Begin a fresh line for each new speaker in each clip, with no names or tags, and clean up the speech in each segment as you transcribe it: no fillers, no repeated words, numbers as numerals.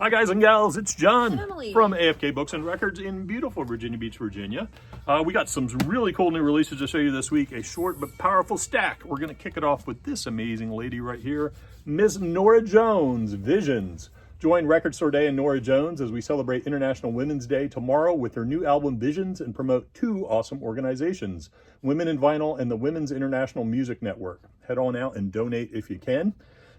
Hi guys and gals, it's John
Emily
from AFK Books and Records in beautiful Virginia Beach, Virginia. We got some really cool new releases to show you this week, a short but powerful stack. We're going to kick it off with this amazing lady right here, Miss Nora Jones, Visions. Join Record Store Day and Nora Jones as we celebrate International Women's Day tomorrow with her new album Visions and promote two awesome organizations, Women in Vinyl and the Women's International Music Network. Head on out and donate if you can.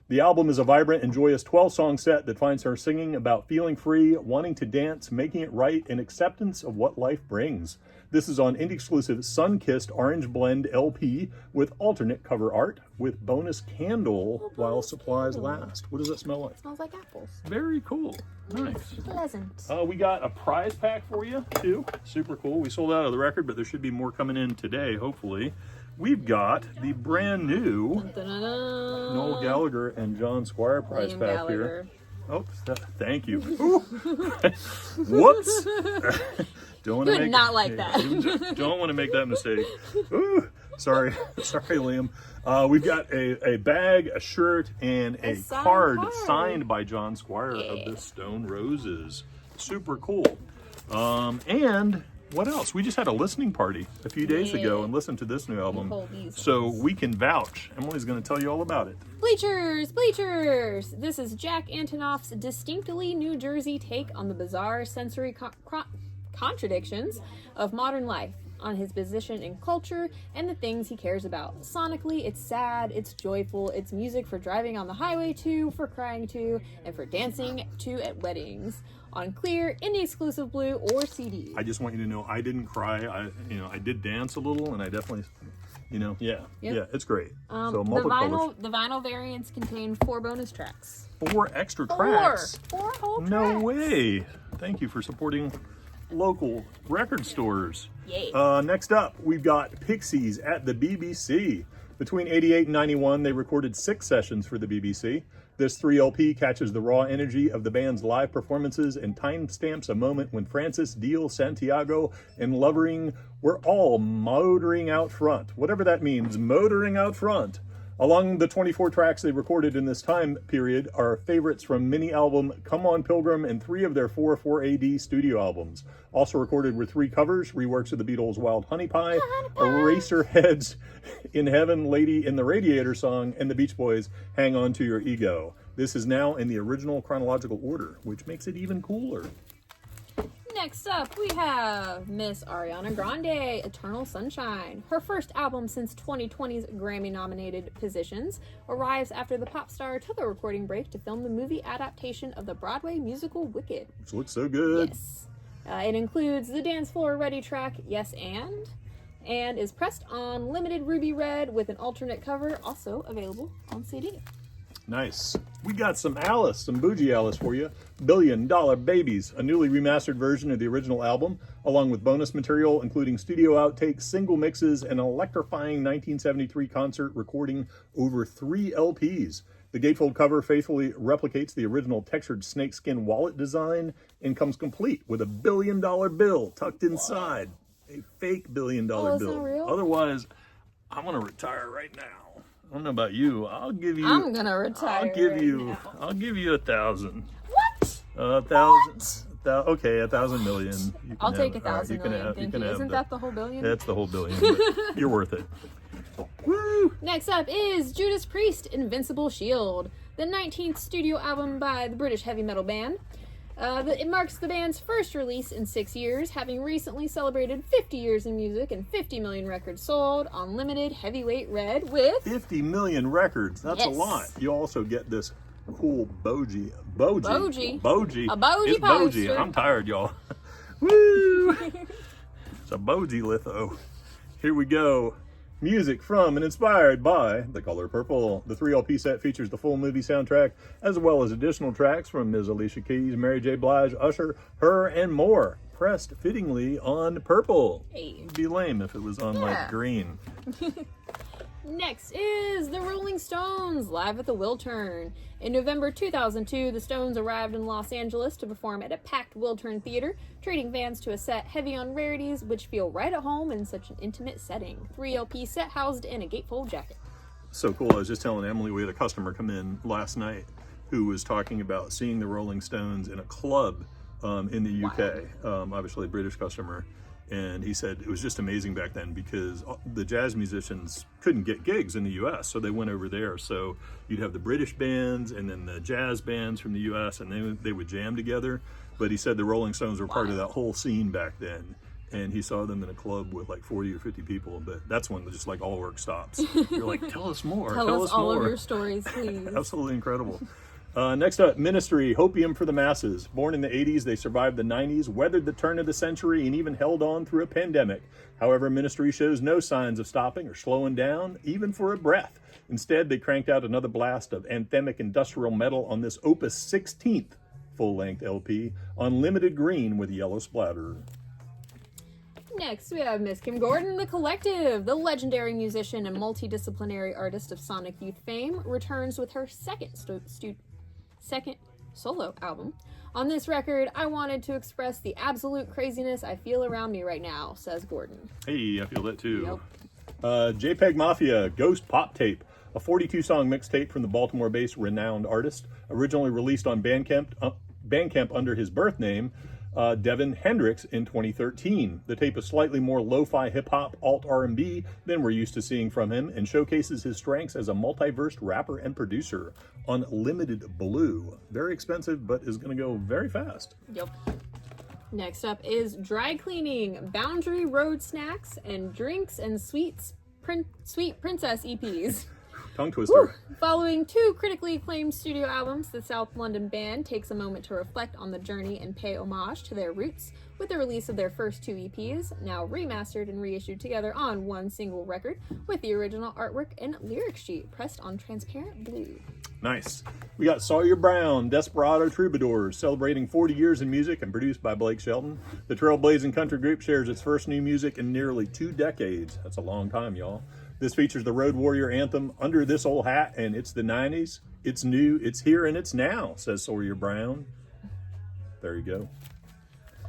The album is a vibrant and joyous 12-song set that finds her singing about feeling free, wanting to dance, making it right, and acceptance of what life brings. This is on indie-exclusive Sun-Kissed Orange Blend LP with alternate cover art with bonus candle while supplies last. What does that smell like?
It smells like apples.
Very cool. Nice.
Pleasant.
We got a prize pack for you, too. Super cool. We sold out of the record, but there should be more coming in today, hopefully. We've got the brand new Noel Gallagher and John Squire prize pack here. Oh, thank you. Whoops. Don't want to
not like that.
Don't want to make that mistake. Ooh, sorry, Liam. We've got a bag, a shirt, and a card signed by John Squire of the Stone Roses. Super cool. And what else? We just had a listening party a few days ago and listened to this new album. So we can vouch. Emily's going to tell you all about it.
Bleachers! Bleachers! This is Jack Antonoff's distinctly New Jersey take on the bizarre sensory contradictions of modern life, on his position in culture and the things he cares about. Sonically, it's sad, it's joyful, it's music for driving on the highway to, for crying to, and for dancing to at weddings. On clear, indie exclusive blue, or CD.
I just want you to know I didn't cry. I did dance a little, and I definitely, yeah, it's great. So
the vinyl variants contain 4 bonus tracks.
4 extra tracks.
4 whole tracks.
No way. Thank you for supporting local record stores.
Yay.
Next up, we've got Pixies at the BBC. Between 88 and 91, they recorded 6 sessions for the BBC. This 3 LP catches the raw energy of the band's live performances and timestamps a moment when Francis, Deal, Santiago, and Lovering were all motoring out front. Whatever that means, motoring out front. Along the 24 tracks they recorded in this time period are favorites from mini-album Come On Pilgrim and 3 of their 4/4 AD studio albums. Also recorded were 3 covers, reworks of the Beatles' Wild Honey Pie, Eraserheads in Heaven, Lady in the Radiator song, and the Beach Boys' Hang On To Your Ego. This is now in the original chronological order, which makes it even cooler.
Next up, we have Miss Ariana Grande, Eternal Sunshine. Her first album since 2020's Grammy-nominated Positions arrives after the pop star took a recording break to film the movie adaptation of the Broadway musical Wicked.
Which looks so good.
Yes. It includes the Dance Floor Ready track, Yes and is pressed on limited ruby red with an alternate cover, also available on CD.
Nice. We got some Alice, some bougie Alice for you. $1 Billion Babies, a newly remastered version of the original album, along with bonus material including studio outtakes, single mixes, and an electrifying 1973 concert recording over 3 LPs. The gatefold cover faithfully replicates the original textured snakeskin wallet design and comes complete with a $1 billion bill tucked inside. A fake $1 billion bill.
Not real?
Otherwise, I'm going to retire right now. I don't know about you. I'm gonna retire. I'll give you 1,000.
What?
1,000. Okay, 1,000 million.
I'll take 1,000 million. Thank you. Isn't that the whole billion?
That's the whole billion. You're worth it. Woo!
Next up is Judith Priest, Invincible Shield, the 19th studio album by the British heavy metal band. It marks the band's first release in 6 years, having recently celebrated 50 years in music and 50 million records sold on limited heavyweight red with
50 million records. That's a lot. You also get this cool bogie. A bogie
poster.
I'm tired, y'all. Woo! It's a bogie litho. Here we go. Music from and inspired by The Color Purple. The 3 LP set features the full movie soundtrack, as well as additional tracks from Ms. Alicia Keys, Mary J. Blige, Usher, Her, and more. Pressed fittingly on purple.
Hey.
It'd be lame if it was on like green.
Next is the Rolling Stones, live at the Wiltern. In November 2002, the Stones arrived in Los Angeles to perform at a packed Wiltern theater, treating fans to a set heavy on rarities which feel right at home in such an intimate setting. 3 LP set housed in a gatefold jacket.
So cool. I was just telling Emily we had a customer come in last night who was talking about seeing the Rolling Stones in a club in the UK, obviously a British customer. And he said it was just amazing back then because the jazz musicians couldn't get gigs in the US, so they went over there. So you'd have the British bands and then the jazz bands from the US, and they would jam together. But he said the Rolling Stones were part of that whole scene back then. And he saw them in a club with like 40 or 50 people, but that's when just like all work stops. You're like, tell us more.
Tell us all
more.
of your stories, please.
Absolutely incredible. Next up, Ministry, Opium for the Masses. Born in the 80s, they survived the 90s, weathered the turn of the century, and even held on through a pandemic. However, Ministry shows no signs of stopping or slowing down, even for a breath. Instead, they cranked out another blast of anthemic industrial metal on this Opus 16th full-length LP, Unlimited Green with Yellow Splatter.
Next, we have Miss Kim Gordon, The Collective. The legendary musician and multidisciplinary artist of Sonic Youth fame returns with her second solo album. On this record, I wanted to express the absolute craziness I feel around me right now, says Gordon.
Hey, I feel that too.
Yep.
JPEG Mafia, Ghost Pop Tape, a 42-song mixtape from the Baltimore-based renowned artist, originally released on Bandcamp under his birth name, Devin Hendricks, in 2013. The tape is slightly more lo-fi hip-hop, alt R&B than we're used to seeing from him, and showcases his strengths as a multiverse rapper and producer. Unlimited Blue. Very expensive, but is going to go very fast.
Yep. Next up is Dry Cleaning, Boundary Road Snacks, and Drinks and Sweet Princess EPs.
Tongue twister.
Woo! Following two critically acclaimed studio albums, the South London band takes a moment to reflect on the journey and pay homage to their roots with the release of their first two EPs, now remastered and reissued together on one single record with the original artwork and lyric sheet pressed on transparent blue.
Nice. We got Sawyer Brown, Desperado Troubadours, celebrating 40 years in music and produced by Blake Shelton. The trailblazing country group shares its first new music in nearly 2 decades. That's a long time, y'all. This features the Road Warrior anthem, Under This Old Hat, and it's the 90s. It's new, it's here, and it's now, says Sawyer Brown. There you go.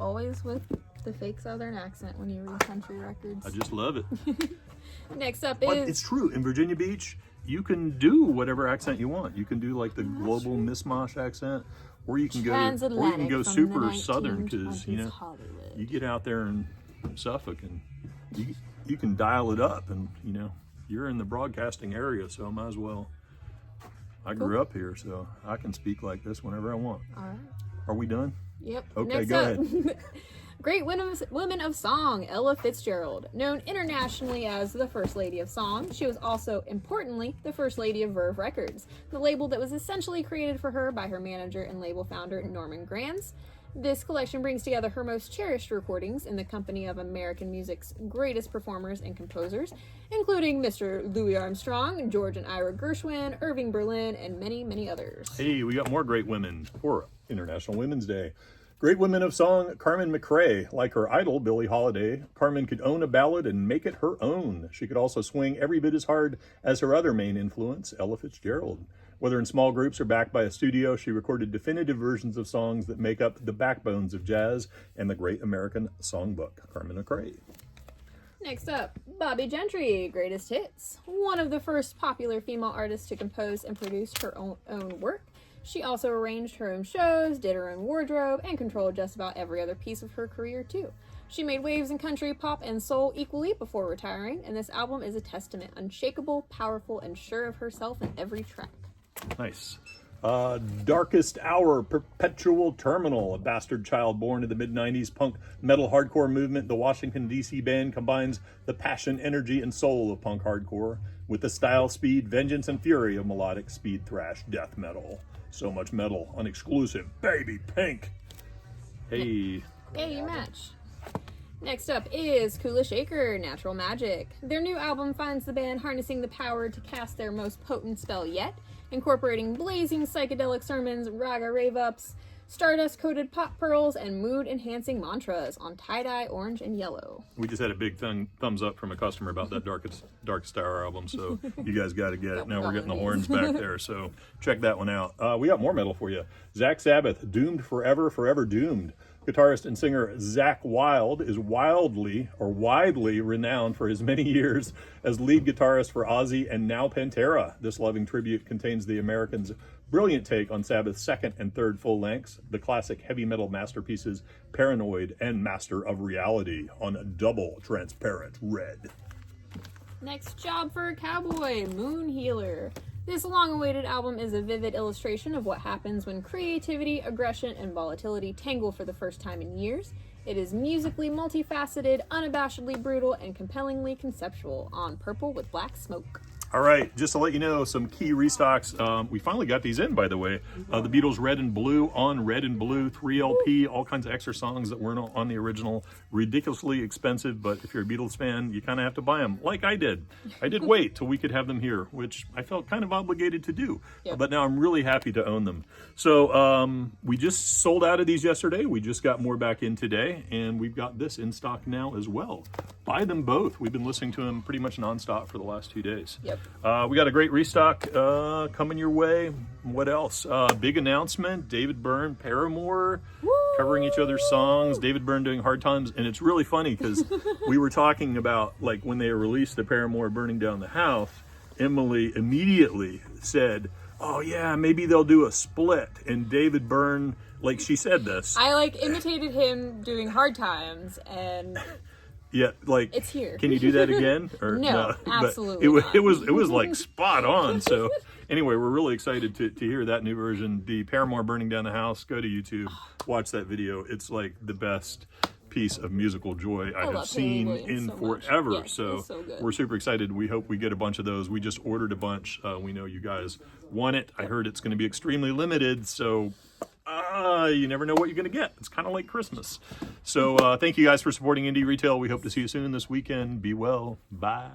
Always with the fake Southern accent when you read country records.
I just love it.
Next up
But
is...
it's true. In Virginia Beach, you can do whatever accent you want. You can do like the global mishmash accent, or you can go super Southern, because you know
Hollywood.
you get out there in Suffolk and you can dial it up, and you know you're in the broadcasting area, so I might as well. I grew up here, so I can speak like this whenever I want.
All right.
Are we done?
Yep.
Okay,
Next
go
up.
ahead.
Great women of song, Ella Fitzgerald. Known internationally as the First Lady of Song, she was also, importantly, the First Lady of Verve Records, the label that was essentially created for her by her manager and label founder, Norman Granz. This collection brings together her most cherished recordings in the company of American music's greatest performers and composers, including Mr. Louis Armstrong, George and Ira Gershwin, Irving Berlin, and many, many others.
Hey, we got more great women for International Women's Day. Great women of song, Carmen McRae. Like her idol, Billie Holiday, Carmen could own a ballad and make it her own. She could also swing every bit as hard as her other main influence, Ella Fitzgerald. Whether in small groups or backed by a studio, she recorded definitive versions of songs that make up the backbones of jazz and the great American songbook. Carmen McRae.
Next up, Bobby Gentry, Greatest Hits. One of the first popular female artists to compose and produce her own work. She also arranged her own shows, did her own wardrobe, and controlled just about every other piece of her career, too. She made waves in country, pop, and soul equally before retiring, and this album is a testament, unshakable, powerful, and sure of herself in every track.
Nice. Darkest Hour, Perpetual Terminal, a bastard child born in the mid-90s punk metal hardcore movement. The Washington, D.C. band combines the passion, energy, and soul of punk hardcore with the style, speed, vengeance, and fury of melodic speed thrash death metal. So much metal on exclusive Baby Pink. Hey.
Hey, you match. Next up is Koola Shaker, Natural Magic. Their new album finds the band harnessing the power to cast their most potent spell yet, incorporating blazing psychedelic sermons, raga rave-ups, stardust-coated pop pearls, and mood-enhancing mantras on tie-dye, orange, and yellow.
We just had a big thumbs up from a customer about that Darkest Hour album, so you guys got to get it. Now we're getting the horns back there, so check that one out. We got more metal for you. Zach Sabbath, Doomed Forever, Forever Doomed. Guitarist and singer Zach Wild is widely renowned for his many years as lead guitarist for Ozzy and now Pantera. This loving tribute contains the Americans' brilliant take on Sabbath's second and third full lengths, the classic heavy metal masterpieces Paranoid and Master of Reality on a double transparent red.
Next job for Cowboy, Moon Healer. This long-awaited album is a vivid illustration of what happens when creativity, aggression, and volatility tangle for the first time in years. It is musically multifaceted, unabashedly brutal, and compellingly conceptual on purple with black smoke.
All right, just to let you know, some key restocks. We finally got these in, by the way. The Beatles Red and Blue on Red and Blue, 3 LP, all kinds of extra songs that weren't on the original. Ridiculously expensive, but if you're a Beatles fan, you kind of have to buy them, like I did. I did wait till we could have them here, which I felt kind of obligated to do.
Yep.
But now I'm really happy to own them. So we just sold out of these yesterday. We just got more back in today, and we've got this in stock now as well. Buy them both. We've been listening to them pretty much nonstop for the last 2 days.
Yep.
We got a great restock coming your way. What else? Big announcement. David Byrne, Paramore, covering each other's songs. David Byrne doing Hard Times. And it's really funny because we were talking about, like, when they released the Paramore Burning Down the House, Emily immediately said, oh yeah, maybe they'll do a split. And David Byrne, like, she said this.
I, like, imitated him doing Hard Times, and...
Yeah, like,
it's here.
Can you do that again? Or
no, absolutely
not. It was like spot on. So anyway, we're really excited to hear that new version. The Paramore Burning Down the House. Go to YouTube, watch that video. It's like the best piece of musical joy I have seen in
so
forever.
Yes,
so
good.
we're super excited. We hope we get a bunch of those. We just ordered a bunch. We know you guys want it. I heard it's going to be extremely limited. So you never know what you're going to get. It's kind of like Christmas. So thank you guys for supporting indie retail. We hope to see you soon this weekend. Be well. Bye.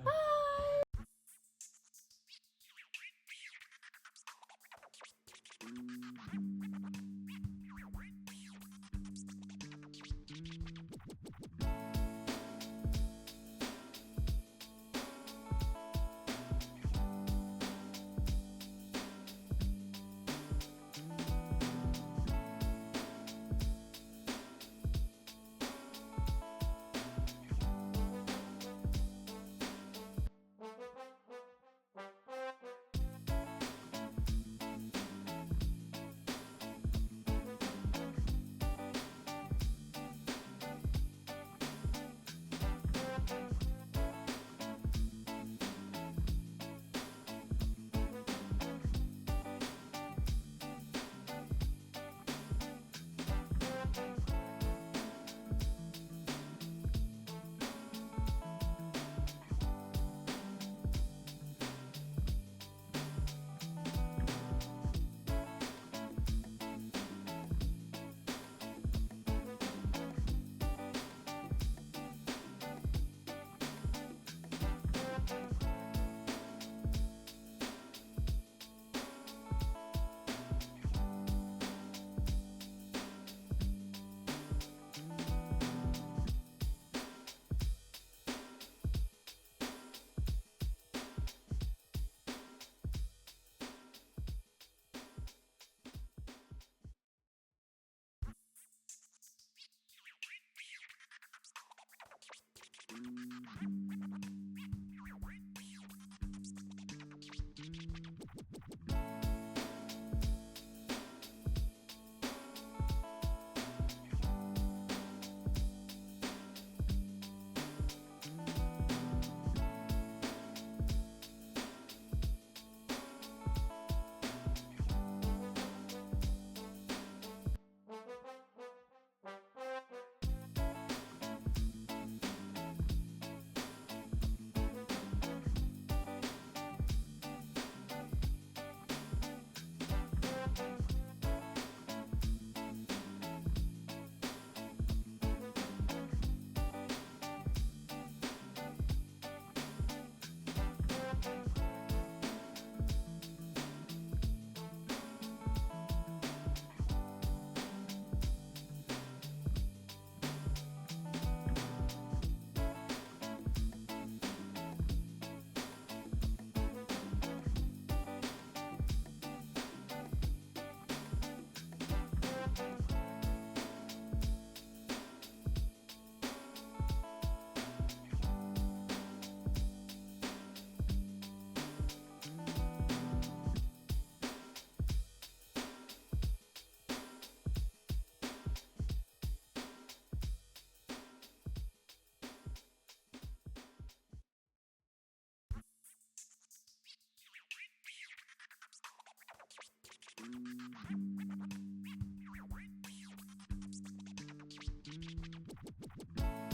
Bye.